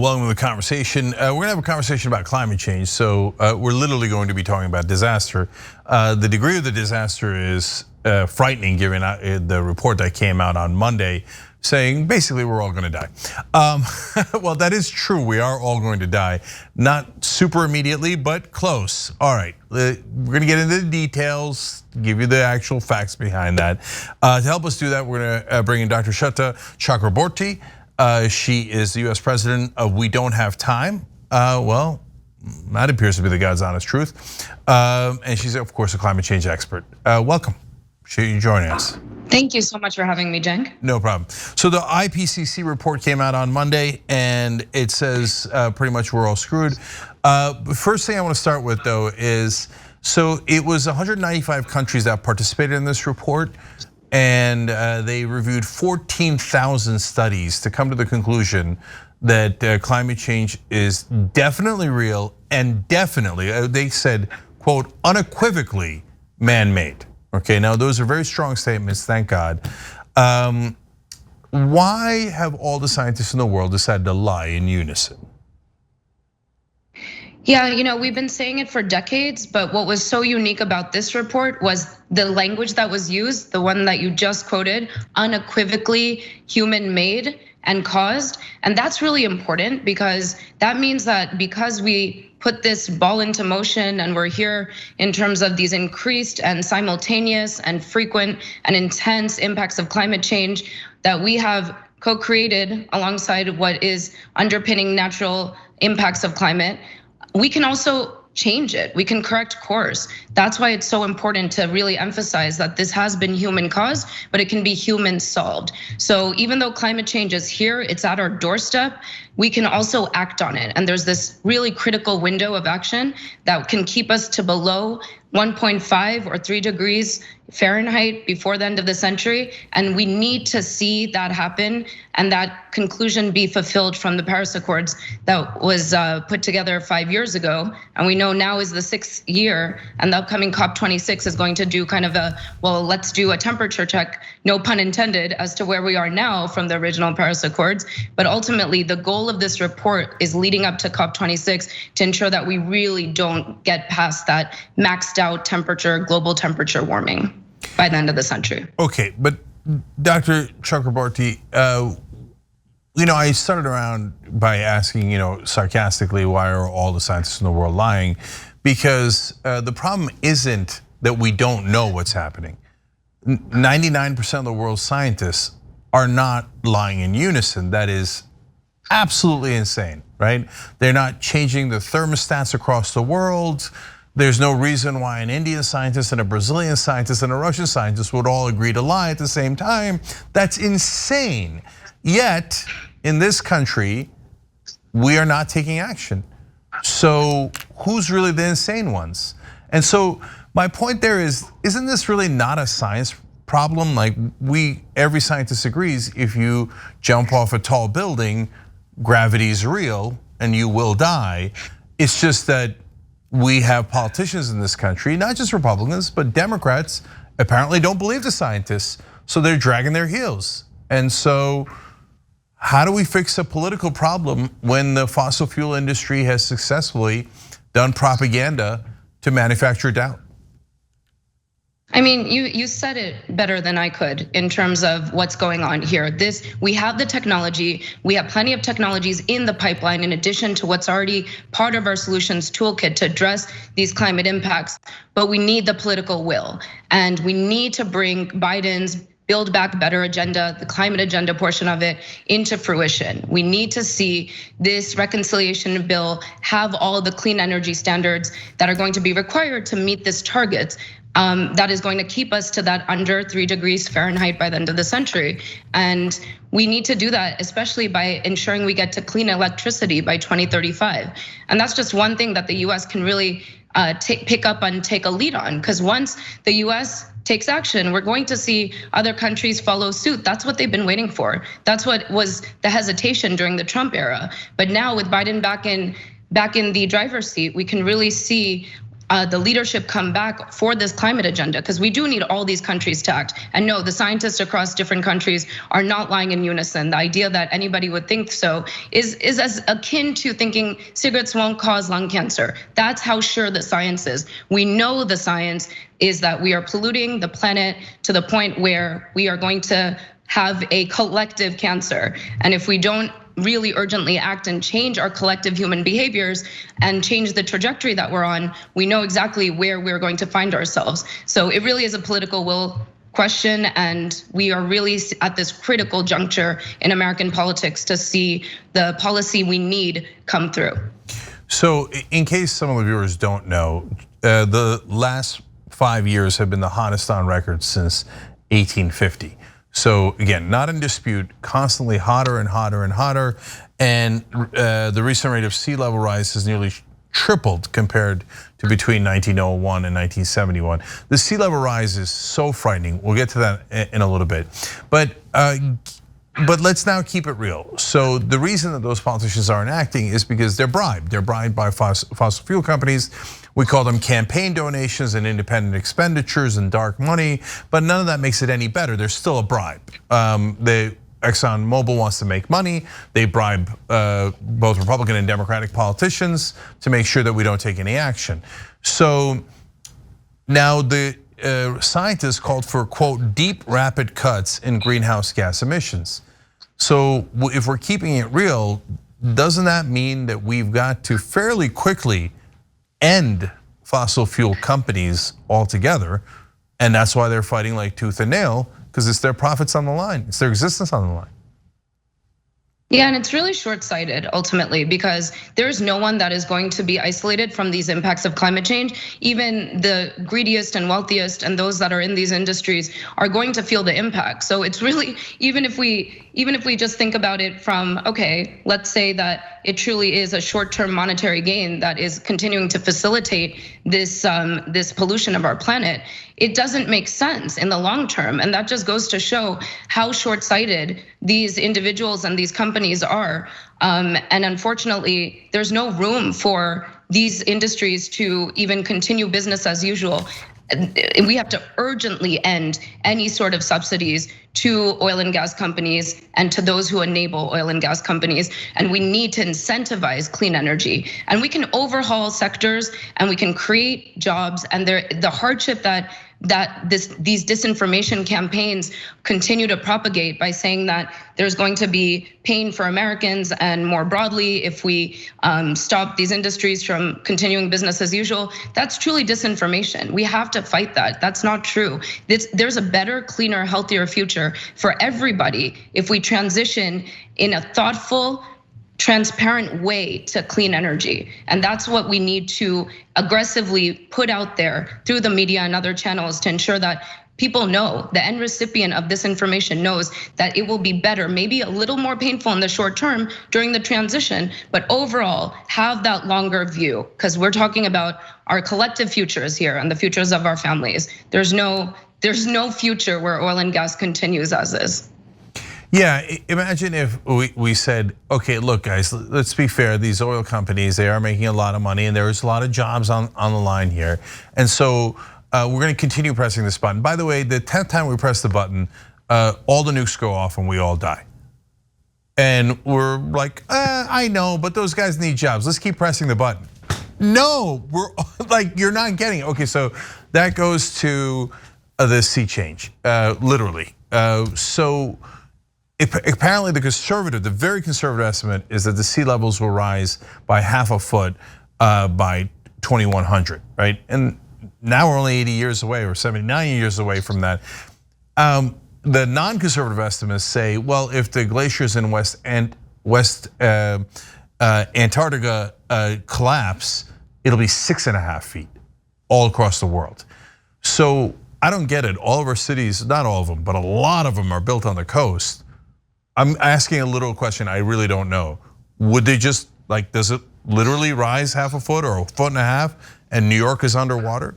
Welcome to the conversation. We're gonna have a conversation about climate change. So we're literally going to be talking about disaster. The degree of the disaster is frightening given the report that came out on Monday saying basically we're all gonna die. Well, that is true, we are all going to die. Not super immediately, but close. All right, we're gonna get into the details, give you the actual facts behind that. To help us do that, we're gonna bring in Dr. Sweta Chakraborty. She is the US president of We Don't Have Time. Well, that appears to be the God's honest truth. And she's, of course, a climate change expert. Welcome. Should you join us? Thank you so much for having me, Cenk. No problem. So the IPCC report came out on Monday, and it says pretty much we're all screwed. First thing I want to start with, though, is so it was 195 countries that participated in this report. And they reviewed 14,000 studies to come to the conclusion that climate change is definitely real and definitely, they said, quote, unequivocally man-made. Okay, now those are very strong statements, thank God. Why have all the scientists in the world decided to lie in unison? Yeah, we've been saying it for decades, but what was so unique about this report was the language that was used, the one that you just quoted, unequivocally human-made and caused. And that's really important because that means that because we put this ball into motion and we're here in terms of these increased and simultaneous and frequent and intense impacts of climate change that we have co-created alongside what is underpinning natural impacts of climate, we can also change it. We can correct course. That's why it's so important to really emphasize that this has been human caused, but it can be human solved. So even though climate change is here, it's at our doorstep, we can also act on it. And there's this really critical window of action that can keep us to below 1.5 or 3 degrees Fahrenheit before the end of the century. And we need to see that happen and that conclusion be fulfilled from the Paris Accords that was put together 5 years ago. And we know now is the 6th year, and the upcoming COP26 is going to do kind of well, let's do a temperature check, no pun intended, as to where we are now from the original Paris Accords. But ultimately, the goal of this report is leading up to COP26 to ensure that we really don't get past that maxed out temperature, global temperature warming by the end of the century. Okay, but Dr. Chakraborty, I started around by asking, sarcastically, why are all the scientists in the world lying? Because the problem isn't that we don't know what's happening. 99% of the world's scientists are not lying in unison. That is absolutely insane, right? They're not changing the thermostats across the world. There's no reason why an Indian scientist and a Brazilian scientist and a Russian scientist would all agree to lie at the same time. That's insane. Yet, in this country, we are not taking action. So who's really the insane ones? And so my point there is, isn't this really not a science problem? Like every scientist agrees, if you jump off a tall building, gravity is real and you will die. It's just that we have politicians in this country, not just Republicans, but Democrats apparently don't believe the scientists, so they're dragging their heels. And so how do we fix a political problem when the fossil fuel industry has successfully done propaganda to manufacture doubt? I mean, you said it better than I could in terms of what's going on here. We have the technology, we have plenty of technologies in the pipeline in addition to what's already part of our solutions toolkit to address these climate impacts, but we need the political will. And we need to bring Biden's Build Back Better agenda, the climate agenda portion of it, into fruition. We need to see this reconciliation bill have all of the clean energy standards that are going to be required to meet this target. That is going to keep us to that under 3 degrees Fahrenheit by the end of the century. And we need to do that, especially by ensuring we get to clean electricity by 2035. And that's just one thing that the US can really pick up and take a lead on, because once the US takes action, we're going to see other countries follow suit. That's what they've been waiting for. That's what was the hesitation during the Trump era. But now with Biden back in the driver's seat, we can really see the leadership come back for this climate agenda, because we do need all these countries to act. And no, the scientists across different countries are not lying in unison. The idea that anybody would think so is as akin to thinking cigarettes won't cause lung cancer. That's how sure the science is. We know the science is that we are polluting the planet to the point where we are going to have a collective cancer. And if we don't really urgently act and change our collective human behaviors and change the trajectory that we're on, we know exactly where we're going to find ourselves. So it really is a political will question, and we are really at this critical juncture in American politics to see the policy we need come through. So in case some of the viewers don't know, the last 5 years have been the hottest on record since 1850. So again, not in dispute, constantly hotter and hotter and hotter. And the recent rate of sea level rise has nearly tripled compared to between 1901 and 1971. The sea level rise is so frightening. We'll get to that in a little bit. But let's now keep it real. So the reason that those politicians aren't acting is because they're bribed. They're bribed by fossil fuel companies. We call them campaign donations and independent expenditures and dark money, but none of that makes it any better. There's still a bribe. ExxonMobil wants to make money. They bribe both Republican and Democratic politicians to make sure that we don't take any action. So now the scientists called for, quote, deep rapid cuts in greenhouse gas emissions. So if we're keeping it real, doesn't that mean that we've got to fairly quickly end fossil fuel companies altogether? And that's why they're fighting like tooth and nail, because it's their profits on the line, it's their existence on the line. Yeah, and it's really short-sighted ultimately, because there's no one that is going to be isolated from these impacts of climate change. Even the greediest and wealthiest and those that are in these industries are going to feel the impact. So it's really, even if we just think about it from, okay, let's say that it truly is a short-term monetary gain that is continuing to facilitate this pollution of our planet, it doesn't make sense in the long term. And that just goes to show how short-sighted these individuals and these companies are. And unfortunately, there's no room for these industries to even continue business as usual. We have to urgently end any sort of subsidies to oil and gas companies and to those who enable oil and gas companies. And we need to incentivize clean energy. And we can overhaul sectors and we can create jobs. And the hardship that these disinformation campaigns continue to propagate by saying that there's going to be pain for Americans and more broadly if we stop these industries from continuing business as usual, that's truly disinformation. We have to fight that. That's not true. There's a better, cleaner, healthier future for everybody if we transition in a thoughtful, transparent way to clean energy. And that's what we need to aggressively put out there through the media and other channels to ensure that people know, the end recipient of this information knows that it will be better, maybe a little more painful in the short term during the transition, but overall have that longer view, because we're talking about our collective futures here and the futures of our families. There's no future where oil and gas continues as is. Yeah, imagine if we said, okay, look guys, let's be fair, these oil companies, they are making a lot of money and there's a lot of jobs on the line here. And so we're gonna continue pressing this button. By the way, the 10th time we press the button, all the nukes go off and we all die. And we're like, I know, but those guys need jobs. Let's keep pressing the button. No, we're like, you're not getting it. Okay, so that goes to the sea change, literally. So apparently the very conservative estimate is that the sea levels will rise by half a foot by 2100, right? And now we're only 80 years away or 79 years away from that. The non-conservative estimates say, well, if the glaciers in West Antarctica collapse, it'll be 6.5 feet all across the world. So I don't get it. All of our cities, not all of them, but a lot of them are built on the coast. I'm asking a literal question, I really don't know. Would they just, like, does it literally rise half a foot or a foot and a half and New York is underwater?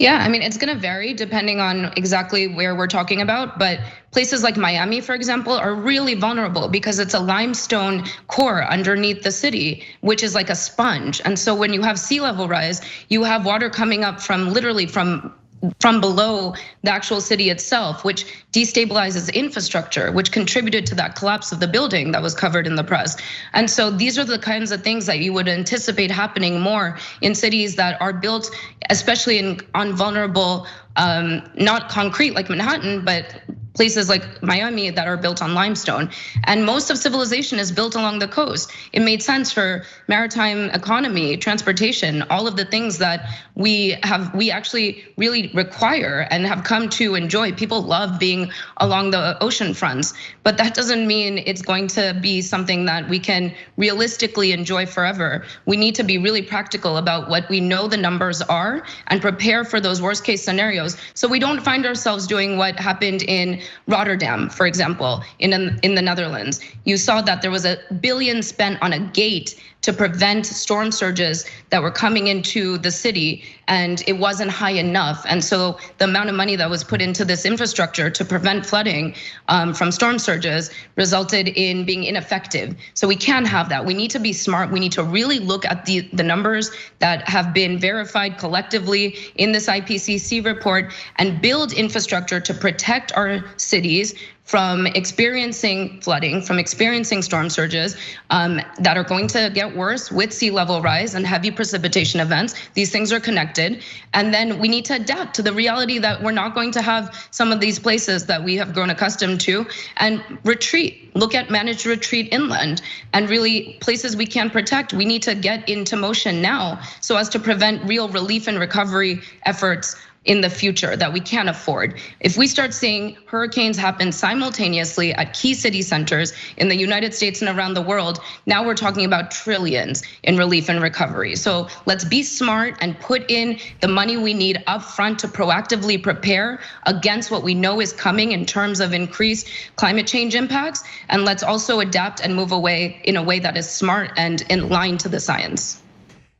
Yeah, I mean, it's gonna vary depending on exactly where we're talking about, but places like Miami, for example, are really vulnerable because it's a limestone core underneath the city, which is like a sponge. And so when you have sea level rise, you have water coming up from literally from below the actual city itself, which destabilizes infrastructure, which contributed to that collapse of the building that was covered in the press. And so these are the kinds of things that you would anticipate happening more in cities that are built, especially on vulnerable, not concrete like Manhattan, but places like Miami that are built on limestone. And most of civilization is built along the coast. It made sense for maritime economy, transportation, all of the things that we actually really require and have come to enjoy. People love being along the ocean fronts, but that doesn't mean it's going to be something that we can realistically enjoy forever. We need to be really practical about what we know the numbers are and prepare for those worst case scenarios, so we don't find ourselves doing what happened in Rotterdam, for example, in the Netherlands. You saw that there was $1 billion spent on a gate to prevent storm surges that were coming into the city, and it wasn't high enough. And so the amount of money that was put into this infrastructure to prevent flooding from storm surges resulted in being ineffective. So we can't have that. We need to be smart. We need to really look at the numbers that have been verified collectively in this IPCC report and build infrastructure to protect our cities from experiencing flooding, from experiencing storm surges that are going to get worse with sea level rise and heavy precipitation events. These things are connected. And then we need to adapt to the reality that we're not going to have some of these places that we have grown accustomed to, and retreat. Look at managed retreat inland and really places we can protect. We need to get into motion now so as to prevent real relief and recovery efforts in the future that we can't afford. If we start seeing hurricanes happen simultaneously at key city centers in the United States and around the world, now we're talking about trillions in relief and recovery. So let's be smart and put in the money we need up front to proactively prepare against what we know is coming in terms of increased climate change impacts. And let's also adapt and move away in a way that is smart and in line to the science.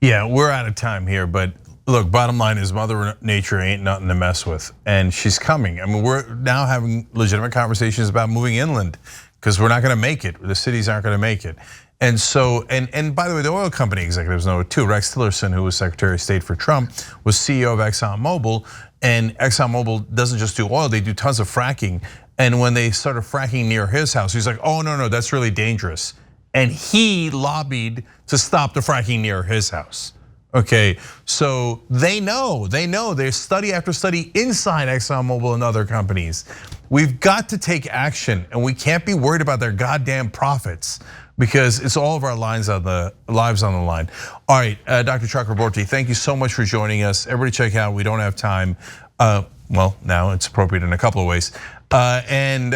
Yeah, we're out of time here, but look, bottom line is Mother Nature ain't nothing to mess with, and she's coming. I mean, we're now having legitimate conversations about moving inland because we're not gonna make it. The cities aren't gonna make it. And so, and by the way, the oil company executives know it too. Rex Tillerson, who was Secretary of State for Trump, was CEO of ExxonMobil, and ExxonMobil doesn't just do oil, they do tons of fracking. And when they started fracking near his house, he's like, oh, no, that's really dangerous. And he lobbied to stop the fracking near his house. Okay, so they know, there's study after study inside ExxonMobil and other companies. We've got to take action, and we can't be worried about their goddamn profits because it's all of our lives on the line. All right, Dr. Chakraborty, thank you so much for joining us. Everybody check out We Don't Have Time. Well, now it's appropriate in a couple of ways. And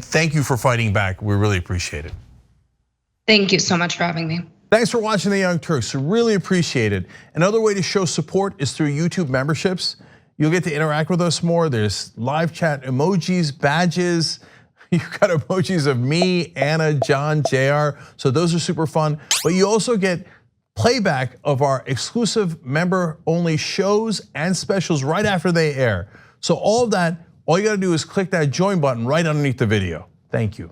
thank you for fighting back. We really appreciate it. Thank you so much for having me. Thanks for watching the Young Turks, really appreciate it. Another way to show support is through YouTube memberships. You'll get to interact with us more. There's live chat emojis, badges. You've got emojis of me, Anna, John, JR. So those are super fun. But you also get playback of our exclusive member only shows and specials right after they air. So all of that, all you gotta do is click that join button right underneath the video. Thank you.